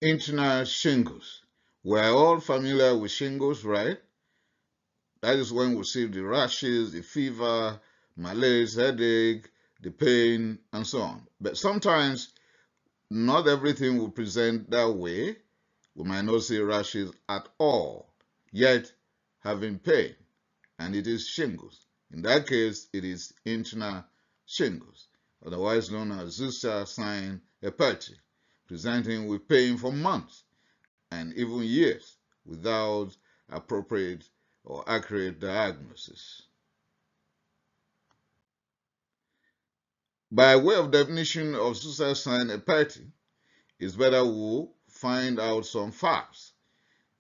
internal shingles. We're all familiar with shingles, right? That is when we see the rashes, the fever, malaise, headache, the pain, and so on. But sometimes not everything will present that way. We might not see rashes at all, yet having pain, and it is shingles. In that case, it is internal shingles, otherwise known as Zoster, Sine, Herpete, presenting with pain for months and even years without appropriate or accurate diagnosis. By way of definition of Zoster, Sine, Herpete, it's better we find out some facts.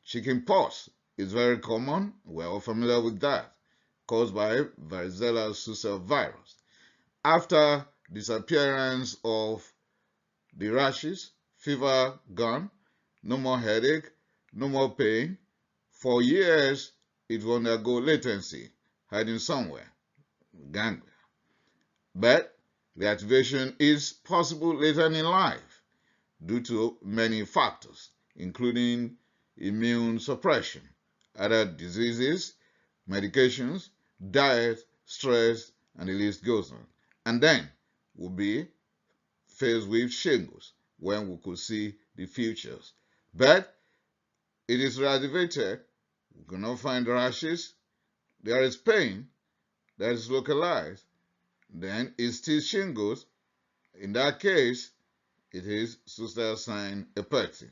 Chickenpox is very common. We're all familiar with that, caused by varicella zoster virus. After disappearance of the rashes, fever gone, no more headache, no more pain, for years it will undergo latency, hiding somewhere, ganglia. But reactivation is possible later in life due to many factors, including immune suppression, other diseases, medications, diet, stress, and the list goes on. And then we'll be faced with shingles when we could see the futures. But it is reactivated, we cannot find rashes, there is pain that is localized, then it's still shingles. In that case, it is Zoster, Sine, Herpete.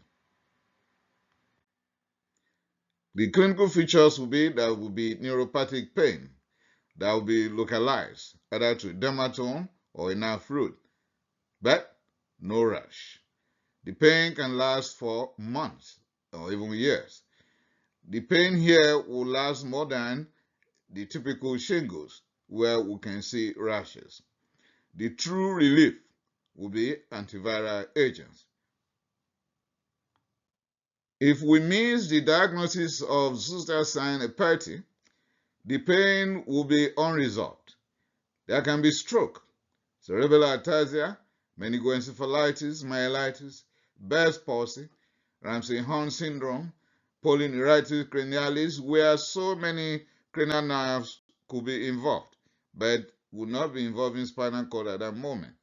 The clinical features will be that will be neuropathic pain that will be localized either to dermatome or a nerve root, but no rash. The pain can last for months or even years. The pain here will last more than the typical shingles where we can see rashes. The true relief will be antiviral agents. If we miss the diagnosis of Zoster, Sine, Herpete, the pain will be unresolved. There can be stroke, cerebral ataxia, meningoencephalitis, myelitis, Bell's palsy, Ramsay-Hunt syndrome, polyneuritis cranialis, where so many cranial nerves could be involved, but would not be involving spinal cord at that moment.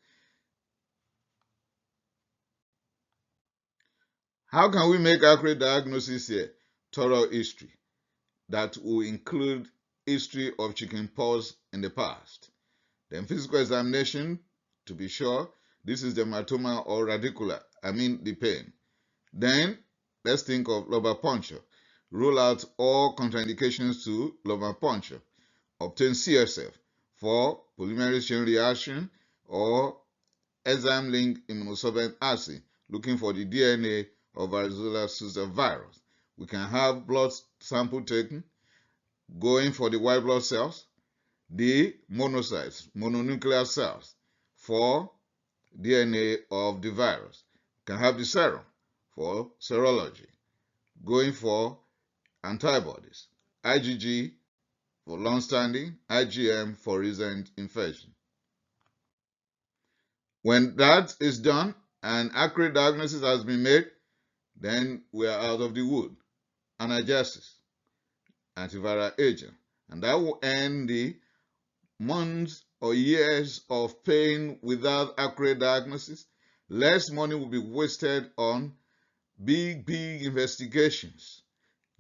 How can we make accurate diagnosis here? Thorough history that will include history of chickenpox in the past. Then physical examination to be sure this is dermatoma or radicular, the pain. Then let's think of lumbar puncture. Rule out all contraindications to lumbar puncture. Obtain CSF for polymerase chain reaction or enzyme-linked immunosorbent assay, looking for the DNA of varicella zoster virus. We can have blood sample taken, going for the white blood cells, the monocytes, mononuclear cells, for DNA of the virus. We can have the serum for serology, going for antibodies, IgG for long-standing, IgM for recent infection. When that is done and accurate diagnosis has been made, then we are out of the wood. Analgesics, antiviral agent, and that will end the months or years of pain without accurate diagnosis. Less money will be wasted on big investigations.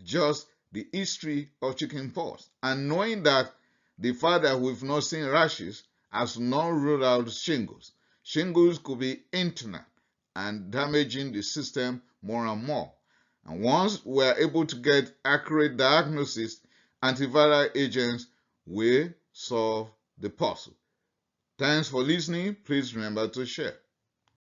Just the history of chickenpox, and knowing that the fact that we've not seen rashes has not ruled out shingles. Shingles could be internal and damaging the system more and more. And once we're able to get accurate diagnosis, antiviral agents will solve the puzzle. Thanks for listening. Please remember to share.